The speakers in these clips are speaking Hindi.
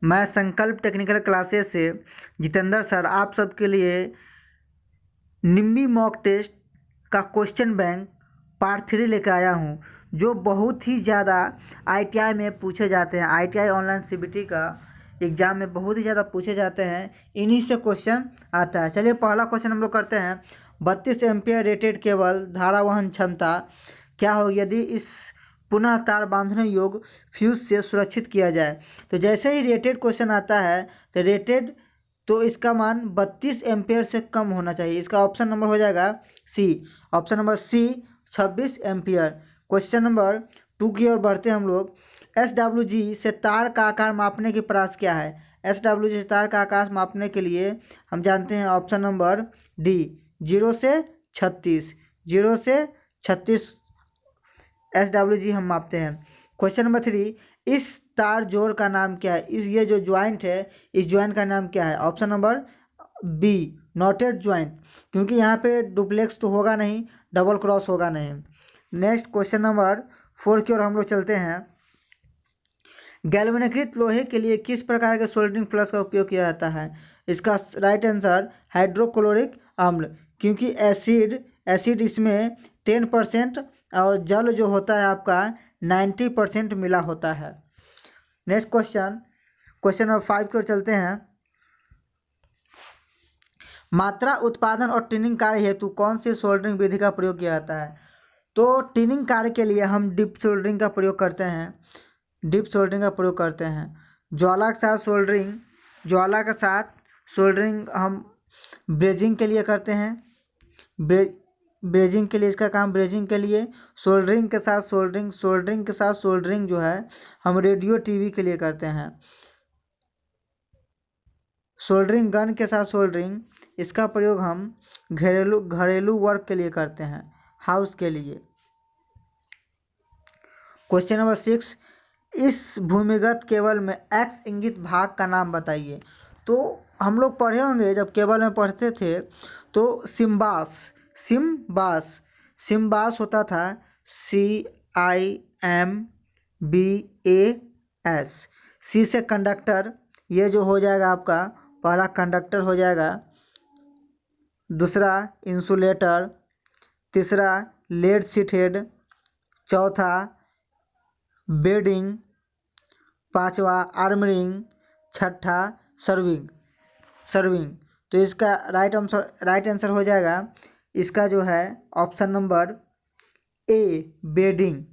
मैं संकल्प टेक्निकल क्लासेस से जितेंद्र सर आप सबके लिए निम्बी मॉक टेस्ट का क्वेश्चन बैंक पार्ट 3 लेकर आया हूँ, जो बहुत ही ज़्यादा आईटीआई में पूछे जाते हैं। आईटीआई ऑनलाइन सीबीटी का एग्ज़ाम में बहुत ही ज़्यादा पूछे जाते हैं, इन्हीं से क्वेश्चन आता है। चलिए पहला क्वेश्चन हम लोग करते हैं। 32 एम्पियर रेटेड केबल धारा वहन क्षमता क्या हो यदि इस पुनः तार बांधने योग्य फ्यूज से सुरक्षित किया जाए। तो जैसे ही रेटेड क्वेश्चन आता है तो रेटेड तो इसका मान 32 एम्पियर से कम होना चाहिए। इसका ऑप्शन नंबर हो जाएगा C. Option number C 26 ampere. Question number 2 की ओर बढ़ते हैं हम लोग। SWG से तार का आकार मापने की प्रयास क्या है। SWG से तार का आकार मापने के लिए हम जानते हैं ऑप्शन नंबर डी 0 से 36। 0 से 36 SWG हम मापते हैं। क्वेश्चन नंबर 3 इस तार जोड़ का नाम क्या है। ये जो ज्वाइंट है इस ज्वाइंट का नाम क्या है। Option number B knotted joint, क्योंकि यहाँ पे डुप्लेक्स तो होगा नहीं, डबल क्रॉस होगा नहीं। नेक्स्ट क्वेश्चन नंबर 4 की ओर हम लोग चलते हैं। गैल्वेनीकृत लोहे के लिए किस प्रकार के सोल्डरिंग प्लस का उपयोग किया जाता है। इसका राइट आंसर हाइड्रोक्लोरिक अम्ल, क्योंकि एसिड इसमें 10% और जल जो होता है आपका 90% मिला होता है। नेक्स्ट क्वेश्चन नंबर 5 की ओर चलते हैं। मात्रा उत्पादन और टिनिंग कार्य हेतु कौन सी सोल्डरिंग विधि का प्रयोग किया जाता है। तो टिनिंग कार्य के लिए हम डिप सोल्डरिंग का प्रयोग करते हैं। डिप सोल्डरिंग का प्रयोग करते हैं। ज्वाला के साथ सोल्डरिंग हम ब्रेजिंग के लिए करते हैं। ब्रेजिंग के लिए इसका काम ब्रेजिंग के लिए। सोल्डरिंग के साथ सोल्डरिंग जो है हम रेडियो टीवी के लिए करते हैं। सोल्डरिंग गन के साथ सोल्डरिंग इसका प्रयोग हम घरेलू वर्क के लिए करते हैं, हाउस के लिए। क्वेश्चन नंबर 6 इस भूमिगत केबल में एक्स इंगित भाग का नाम बताइए। तो हम लोग पढ़े होंगे जब केबल में पढ़ते थे तो सिम्बास होता था CIMBAS। सी से कंडक्टर, ये जो हो जाएगा आपका पहला कंडक्टर हो जाएगा, दूसरा इंसुलेटर, तीसरा लेड सीटेड, चौथा बेडिंग, पांचवा आर्मरिंग, छठा सर्विंग। तो इसका राइट आंसर हो जाएगा इसका जो है option number A bedding.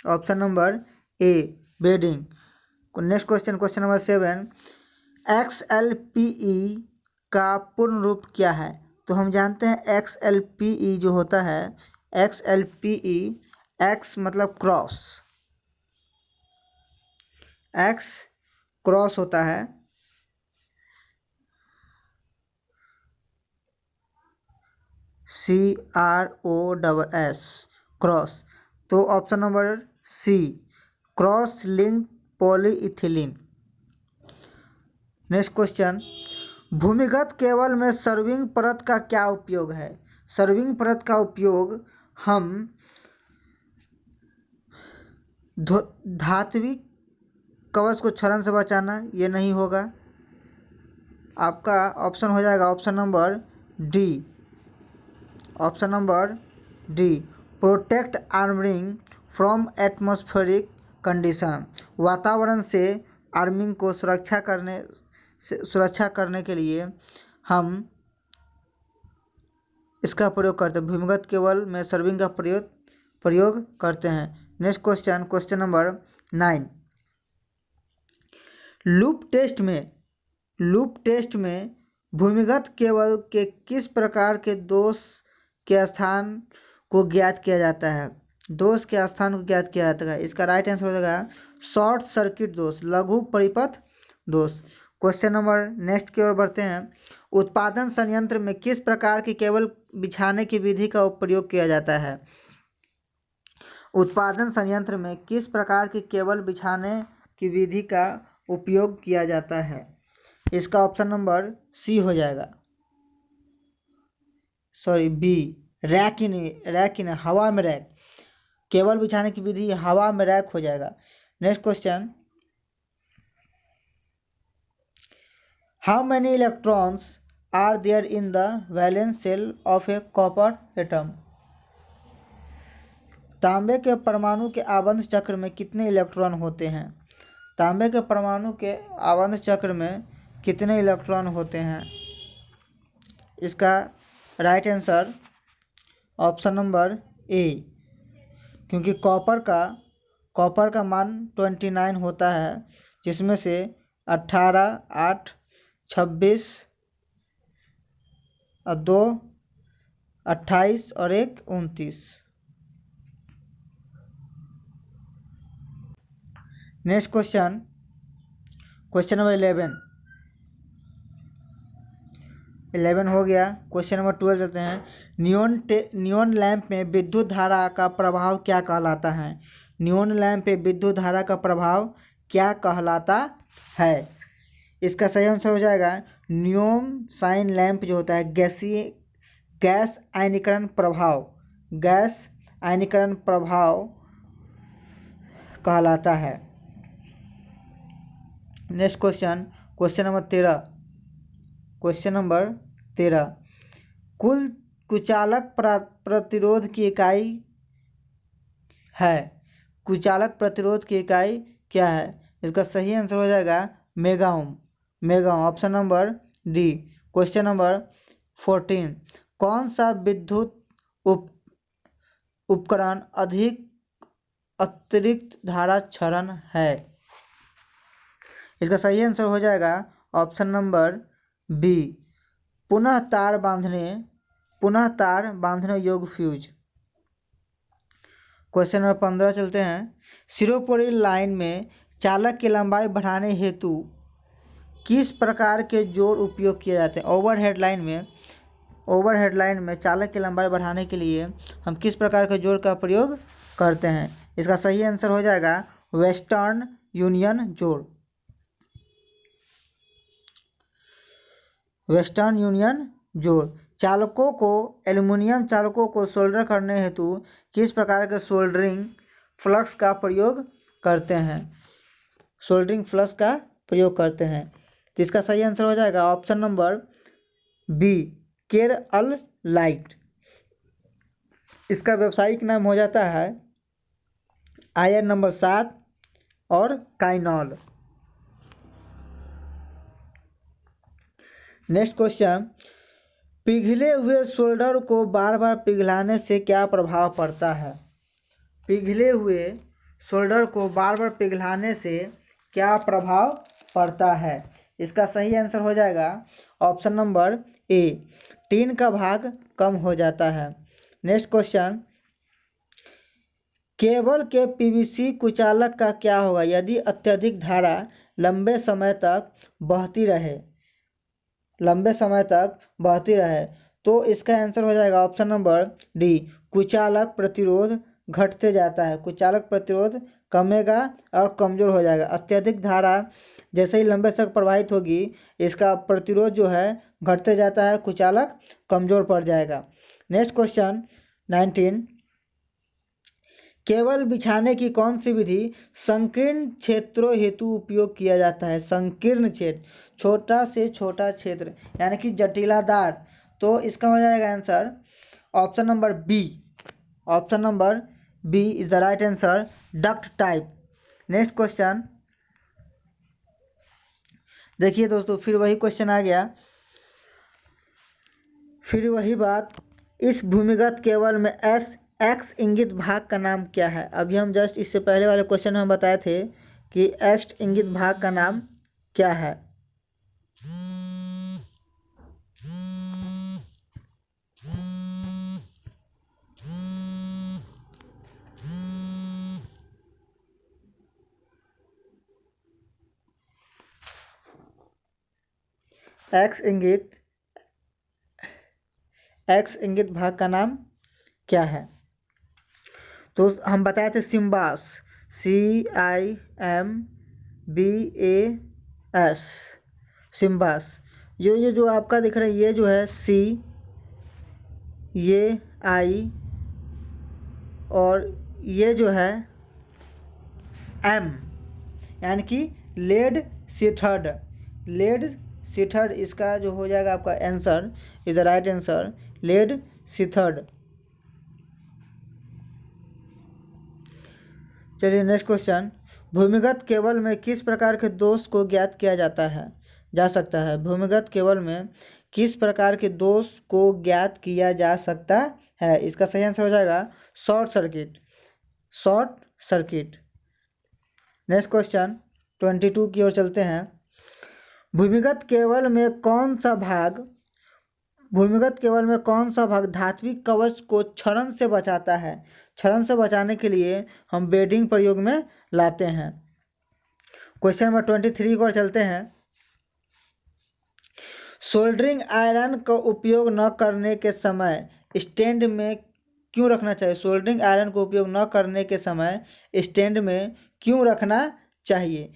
Option number A bedding. Next question number 7 XLPE का पूर्ण रूप क्या है। तो हम जानते हैं XLPE जो होता है XLPE, X मतलब क्रॉस, X क्रॉस होता है, CROSS क्रॉस। तो option number C cross link polyethylene. Next question भूमिगत केबल में सर्विंग परत का क्या उपयोग है। सर्विंग परत का उपयोग हम धात्विक कवच को क्षरण से बचाना, ये नहीं होगा। आपका ऑप्शन हो जाएगा option number D protect armouring from atmospheric condition. वातावरण से आर्मिंग को सुरक्षा करने के लिए हम इसका प्रयोग करते हैं। भूमिगत केबल में सर्विंग का प्रयोग करते हैं। Next question number 9 loop test में भूमिगत केबल के किस प्रकार के दोष के स्थान को ज्ञात किया जाता है। इसका राइट आंसर हो जाएगा शॉर्ट सर्किट दोष, लघु परिपथ दोष। क्वेश्चन नंबर नेक्स्ट की ओर बढ़ते हैं। उत्पादन संयंत्र में किस प्रकार की केबल बिछाने की विधि का प्रयोग किया जाता है। उत्पादन संयंत्र में किस प्रकार की केबल बिछाने की विधि का उपयोग किया जाता है। इसका ऑप्शन नंबर सी हो जाएगा, बी रैक इन हवा में रैक। केबल बिछाने की विधि हवा में रैक हो जाएगा। Next question how many electrons are there in the valence shell of a copper atom. तांबे के परमाणु के आबंध चक्र में कितने इलेक्ट्रॉन होते हैं। तांबे के परमाणु के आबंध चक्र में कितने इलेक्ट्रॉन होते हैं। इसका राइट आंसर ऑप्शन नंबर ए, क्योंकि कॉपर का मान 29 होता है, जिसमें से 18, 8, 26 और 2, 28 और 1, 29। नेक्स्ट क्वेश्चन नंबर 11 हो गया। क्वेश्चन नंबर 12 चलते हैं। नियॉन लैंप में विद्युत धारा का प्रभाव क्या कहलाता है। नियॉन लैंप पे विद्युत धारा का प्रभाव क्या कहलाता है। इसका सही आंसर हो जाएगा नियॉन साइन लैंप जो होता है गैस आयनीकरण प्रभाव कहलाता है। नेक्स्ट क्वेश्चन नंबर 13 कुल कुचालक प्रतिरोध की इकाई है। कुचालक प्रतिरोध की इकाई क्या है। इसका सही आंसर हो जाएगा mega ohm. Option number D. Question number 14 कौन सा विद्युत उपकरण अधिक अतिरिक्त धारा क्षरण है। इसका सही आंसर हो जाएगा ऑप्शन नंबर बी, पुनः तार बांधने योग्य फ्यूज। क्वेश्चन नंबर 15 चलते हैं। सिरोपोरी लाइन में चालक की लंबाई बढ़ाने हेतु किस प्रकार के जोड़ उपयोग किए जाते हैं। ओवरहेड लाइन में चालक की लंबाई बढ़ाने के लिए हम किस प्रकार के जोड़ का प्रयोग करते हैं। इसका सही आंसर हो जाएगा वेस्टर्न यूनियन जोड़। एल्युमिनियम चालकों को सोल्डर करने हेतु किस प्रकार के सोल्डरिंग फ्लक्स का प्रयोग करते हैं। तो इसका सही आंसर हो जाएगा ऑप्शन नंबर बी, केरअललाइट। इसका व्यावसायिक नाम हो जाता है आयरन नंबर 7 और काइनॉल। नेक्स्ट क्वेश्चन पिघले हुए सोल्डर को बार बार पिघलाने से क्या प्रभाव पड़ता है। पिघले हुए सोल्डर को बार बार पिघलाने से क्या प्रभाव पड़ता है। इसका सही आंसर हो जाएगा ऑप्शन नंबर ए, टिन का भाग कम हो जाता है। नेक्स्ट क्वेश्चन केबल के पीवीसी कुचालक का क्या होगा यदि अत्यधिक धारा लंबे समय तक बहती रहे तो इसका आंसर हो जाएगा ऑप्शन नंबर डी, कुचालक प्रतिरोध घटते जाता है। कुचालक प्रतिरोध कमेगा और कमज़ोर हो जाएगा। अत्यधिक धारा जैसे ही लंबे तक प्रवाहित होगी इसका प्रतिरोध जो है घटते जाता है, कुचालक कमज़ोर पड़ जाएगा। नेक्स्ट क्वेश्चन 19 केबल बिछाने की कौन सी विधि संकीर्ण क्षेत्रों हेतु उपयोग किया जाता है। संकीर्ण क्षेत्र, छोटा से छोटा क्षेत्र यानी कि जटिलादार। तो इसका हो जाएगा answer option number B is the right answer, duct type. Next question देखिए दोस्तों, फिर वही क्वेश्चन आ गया, फिर वही बात। इस भूमिगत केबल में एक्स इंगित भाग का नाम क्या है। अभी हम जस्ट इससे पहले वाले क्वेश्चन में हम बताए थे कि एक्स इंगित भाग का नाम क्या है। एक्स इंगित भाग का नाम क्या है। तो हम बताए थे सिम्बास, CIMBAS, सिम्बास। ये जो आपका दिख रहा है ये जो है C, ये I और ये जो है M, यानी कि लेड सीथर्ड इसका जो हो जाएगा आपका answer is the right answer lead सीथर्ड। चलिए नेक्स्ट क्वेश्चन, भूमिगत केबल में किस प्रकार के दोष को ज्ञात किया जा सकता है? भूमिगत केबल में किस प्रकार के दोष को ज्ञात किया जा सकता है? इसका सही आंसर हो जाएगा शॉर्ट सर्किट। नेक्स्ट क्वेश्चन 22 की ओर चलते हैं। भूमिगत केबल में कौन सा भाग धात्विक कवच को क्षरण से बचाता है? क्षरण से बचाने के लिए हम बेडिंग प्रयोग में लाते हैं। क्वेश्चन नंबर 23 की ओर चलते हैं। सोल्डरिंग आयरन का उपयोग न करने के समय स्टैंड में क्यों रखना चाहिए? सोल्डरिंग आयरन का उपयोग न करने के समय स्टैंड में क्यों रखना चाहिए?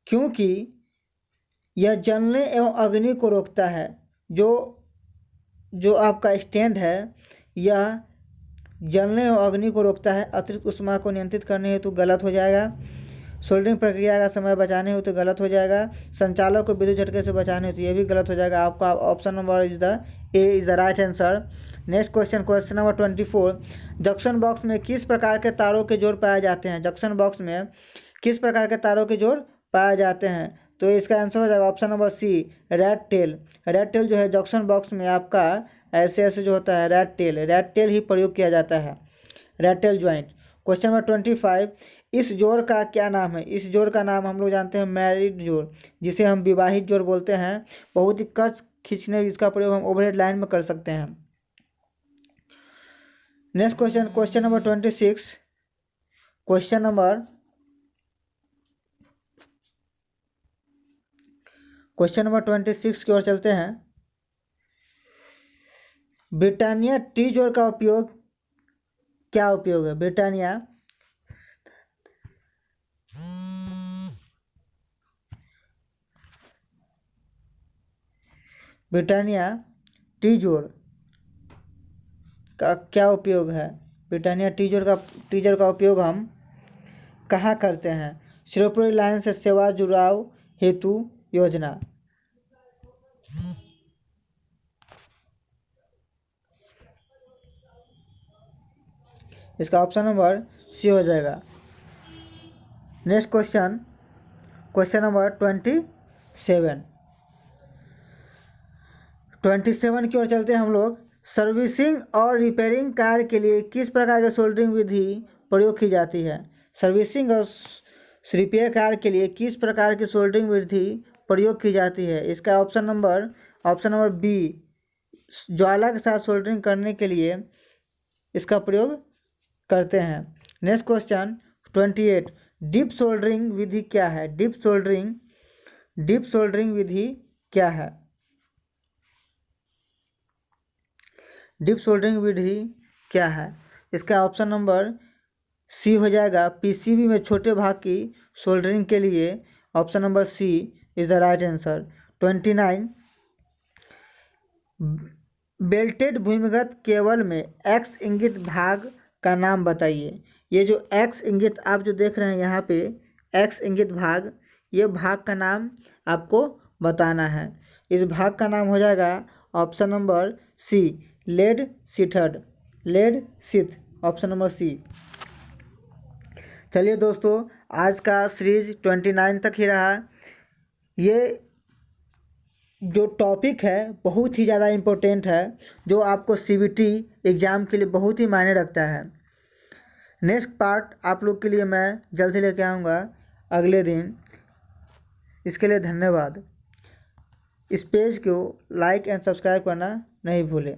क्योंकि यह जलने एवं अग्नि को रोकता है। जो आपका स्टैंड है यह जलने एवं अग्नि को रोकता है। अतिरिक्त ऊष्मा को नियंत्रित करने हेतु गलत हो जाएगा। सोल्डरिंग प्रक्रिया का समय बचाने हो तो गलत हो जाएगा। संचालक को विद्युत झटके से बचाने हो तो ये भी गलत हो जाएगा। आपका option number is the right answer. Next question number 24, junction box में किस प्रकार के तारों के जोड़ पाए जाते हैं? जंक्शन बॉक्स में किस प्रकार के तारों के जोड़ पाए जाते हैं? तो इसका आंसर हो जाएगा option number C red tail. Red tail जो है जंक्शन बॉक्स में आपका ऐसे जो होता है रेड टेल ही प्रयोग किया जाता है, red tell joint. Question number 25, इस जोड़ का क्या नाम है? इस जोड़ का नाम हम लोग जानते हैं मैरिड जोड़, जिसे हम विवाहित जोड़ बोलते हैं। बहुत ही कस खींचने इसका प्रयोग हम ओवरहेड लाइन में कर सकते हैं। Next question number 26, question number 26 की ओर चलते हैं। ब्रिटानिया टी जोड़ का उपयोग क्या उपयोग है? ब्रिटानिया टी जोड़ का क्या उपयोग है? ब्रिटानिया टी जोड़ का उपयोग हम कहाँ करते हैं? शिरोपुरी लाइन से सेवा जुड़ाव हेतु योजना। इसका ऑप्शन नंबर सी हो जाएगा। नेक्स्ट क्वेश्चन नंबर 27 की ओर चलते हैं हम लोग। सर्विसिंग और रिपेयरिंग कार्य के लिए किस प्रकार की सोल्डरिंग विधि प्रयोग की जाती है? सर्विसिंग और रिपेयर कार्य के लिए किस प्रकार की सोल्डरिंग विधि प्रयोग की जाती है? इसका ऑप्शन नंबर बी ज्वाला के साथ सोल्डरिंग करने के लिए इसका प्रयोग करते हैं। नेक्स्ट क्वेश्चन 28, डीप सोल्डरिंग विधि क्या है? डीप सोल्डरिंग विधि क्या है? डीप सोल्डरिंग विधि क्या है? इसका ऑप्शन नंबर सी हो जाएगा। पीसीबी में छोटे भाग की सोल्डरिंग के लिए option number C is the right answer. 29, belted भूमिगत केबल में एक्स इंगित भाग का नाम बताइए। ये जो एक्स इंगित आप जो देख रहे हैं यहाँ पे एक्स इंगित भाग, ये भाग का नाम आपको बताना है। इस भाग का नाम हो जाएगा option number C lead sheath, option number C. चलिए दोस्तों, आज का सीरीज 29 तक ही रहा। ये जो टॉपिक है बहुत ही ज़्यादा इम्पोर्टेंट है, जो आपको सीबीटी एग्ज़ाम के लिए बहुत ही मायने रखता है। नेक्स्ट पार्ट आप लोग के लिए मैं जल्दी लेके आऊँगा अगले दिन। इसके लिए धन्यवाद। इस पेज को लाइक एंड सब्सक्राइब करना नहीं भूलें।